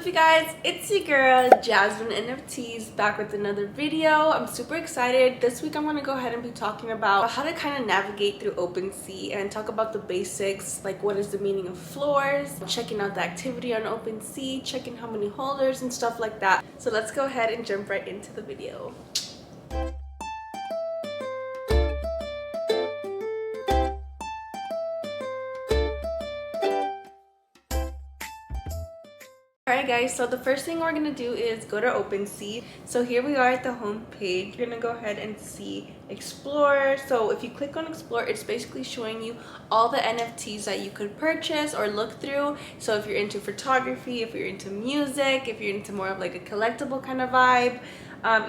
up, you guys? It's your girl Jasmine NFTs back with another video. I'm super excited. This week I'm going to go ahead and be talking about how to kind of navigate through Opensea and talk about the basics, like what is the meaning of floors, checking out the activity on Opensea, checking how many holders and stuff like that. So let's go ahead and jump right into the video. Alright guys, so the first thing we're going to do is go to Opensea. So here we are at the home page. You're going to go ahead and see Explore. So if you click on Explore, it's basically showing you all the NFTs that you could purchase or look through. So if you're into photography, if you're into music, if you're into more of like a collectible kind of vibe,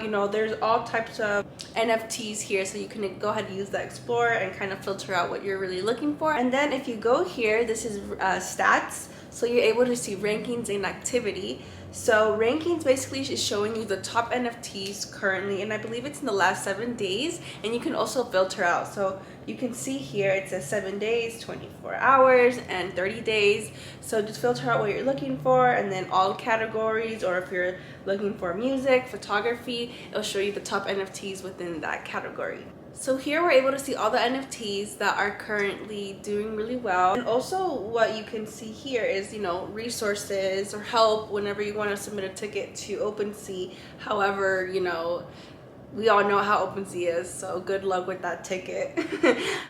you know, there's all types of NFTs here, so you can go ahead and use the Explore and kind of filter out what you're really looking for. And then if you go here, this is stats. So you're able to see rankings and activity. So rankings basically is showing you the top NFTs currently, and I believe it's in the last 7 days, and you can also filter out. So you can see here it says 7 days, 24 hours, and 30 days. So just filter out what you're looking for, and then all categories, or if you're looking for music, photography, it'll show you the top NFTs within that category. So here we're able to see all the NFTs that are currently doing really well. And also what you can see here is, you know, resources or help whenever you want to submit a ticket to Opensea. However, you know, we all know how Opensea is, so good luck with that ticket.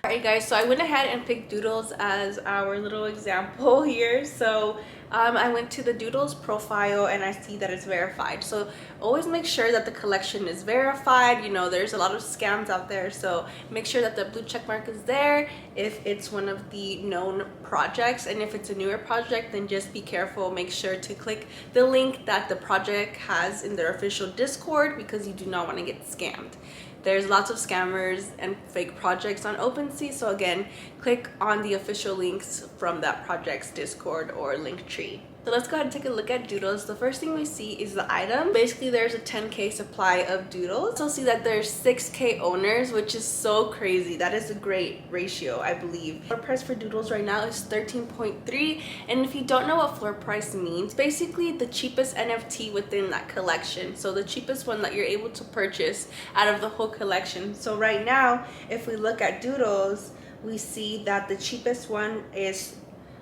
Alright guys, so I went ahead and picked Doodles as our little example here. So I went to the Doodles profile and I see that it's verified. So always make sure that the collection is verified. You know, there's a lot of scams out there, so make sure that the blue check mark is there if it's one of the known projects. And if it's a newer project, then just be careful. Make sure to click the link that the project has in their official Discord, because you do not want to get scammed. There's lots of scammers and fake projects on Opensea, so again, click on the official links from that project's Discord or Linktree. So let's go ahead and take a look at Doodles. The first thing we see is the item. Basically, there's a 10K supply of Doodles. So see that there's 6K owners, which is so crazy. That is a great ratio, I believe. Floor price for Doodles right now is 13.3. And if you don't know what floor price means, basically the cheapest NFT within that collection. So the cheapest one that you're able to purchase out of the whole collection. So right now, if we look at Doodles, we see that the cheapest one is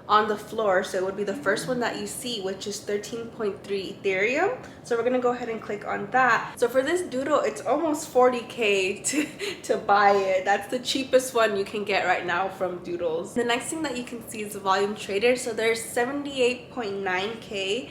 on the floor, so it would be the first one that you see, which is 13.3 Ethereum. So we're gonna go ahead and click on that. So for this Doodle, it's almost 40K to buy it. That's the cheapest one you can get right now from Doodles. The next thing that you can see is the volume traded. So there's 78.9K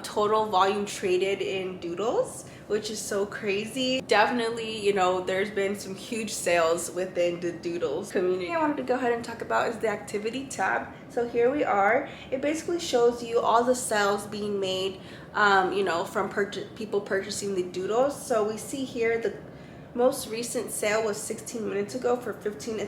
total volume traded in Doodles, which is so crazy. Definitely, you know, there's been some huge sales within the Doodles community. I wanted to go ahead and talk about is the activity tab. So here we are. It basically shows you all the sales being made, you know, from people purchasing the Doodles. So we see here the most recent sale was 16 minutes ago for 16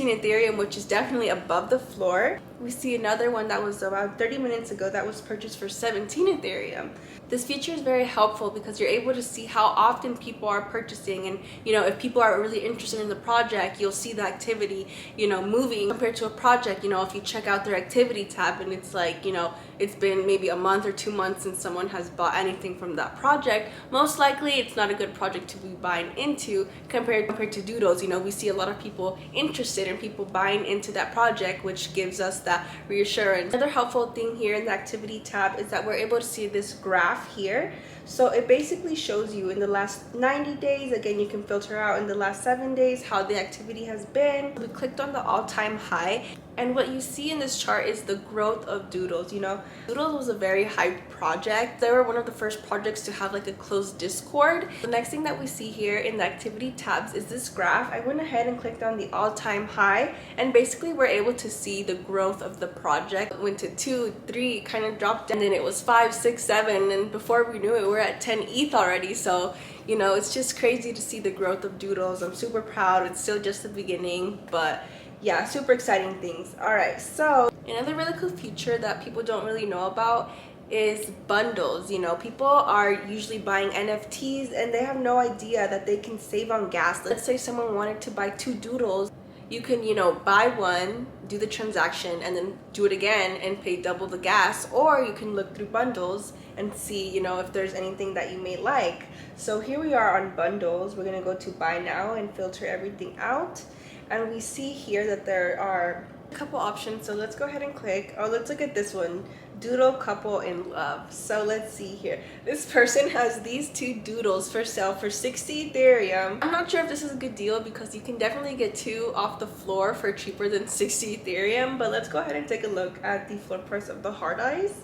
Ethereum, which is definitely above the floor. We see another one that was about 30 minutes ago that was purchased for 17 Ethereum. This feature is very helpful because you're able to see how often people are purchasing, and you know, if people are really interested in the project, you'll see the activity, you know, moving compared to a project. You know, if you check out their activity tab and it's like, you know, it's been maybe a month or 2 months since someone has bought anything from that project, most likely it's not a good project to be buying into compared to Doodles. You know, we see a lot of people interested in people buying into that project, which gives us that reassurance. Another helpful thing here in the activity tab is that we're able to see this graph here. So it basically shows you in the last 90 days, again you can filter out in the last 7 days how the activity has been. We clicked on the all-time high, and what you see in this chart is the growth of Doodles. You know, Doodles was a very hyped project. They were one of the first projects to have like a closed Discord. The next thing that we see here in the activity tabs is this graph. I went ahead and clicked on the all-time high, and basically we're able to see the growth of the project. It went to 2, 3, kind of dropped down, and then it was 5, 6, 7, and before we knew it, we're at 10 ETH already. So you know, it's just crazy to see the growth of Doodles. I'm super proud. It's still just the beginning, but yeah, super exciting things. All right, so another really cool feature that people don't really know about is bundles. You know, people are usually buying NFTs and they have no idea that they can save on gas. Let's say someone wanted to buy 2 Doodles. you can, you know, buy one, do the transaction, and then do it again and pay double the gas. Or you can look through bundles and see, you know, if there's anything that you may like. So here we are on bundles. We're gonna go to buy now and filter everything out, and we see here that there are a couple options. So let's go ahead and click. Oh, let's look at this one, Doodle Couple in Love. So let's see here. This person has these two doodles for sale for 60 Ethereum. I'm not sure if this is a good deal because you can definitely get two off the floor for cheaper than 60 Ethereum, but let's go ahead and take a look at the floor price of the hard eyes.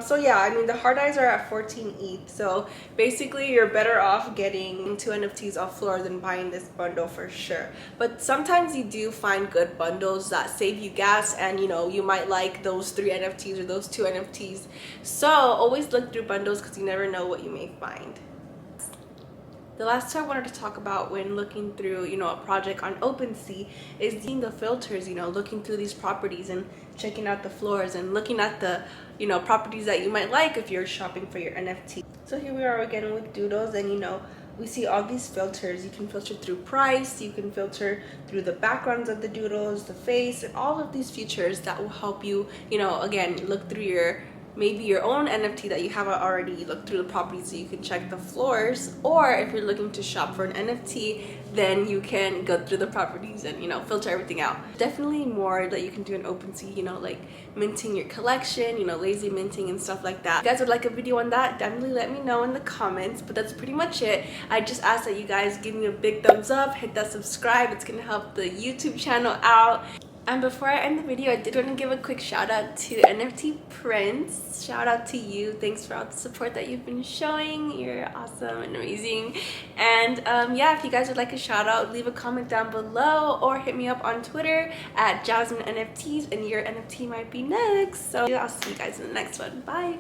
So yeah, I mean, the hard eyes are at 14 ETH, so basically you're better off getting two NFTs off floor than buying this bundle for sure. But sometimes you do find good bundles that save you gas, and you know, you might like those 3 NFTs or those 2 NFTs. So always look through bundles because you never know what you may find. The last two I wanted to talk about when looking through, you know, a project on Opensea is seeing the filters, you know, looking through these properties and checking out the floors and looking at the, you know, properties that you might like if you're shopping for your NFT. So here we are again with Doodles, and you know, we see all these filters. You can filter through price, you can filter through the backgrounds of the doodles, the face, and all of these features that will help you, you know, again, look through your maybe your own NFT that you have already, look through the properties so you can check the floors. Or if you're looking to shop for an NFT, then you can go through the properties and, you know, filter everything out. Definitely more that you can do in OpenSea, you know, like minting your collection, you know, lazy minting and stuff like that. If you guys would like a video on that, definitely let me know in the comments. But that's pretty much it. I just ask that you guys give me a big thumbs up, hit that subscribe. It's gonna help the YouTube channel out. And before I end the video, I did want to give a quick shout out to NFT Prince. Shout out to you. Thanks for all the support that you've been showing. You're awesome and amazing. And yeah, if you guys would like a shout out, leave a comment down below or hit me up on Twitter at Jasmine NFTs and your NFT might be next. So I'll see you guys in the next one. Bye.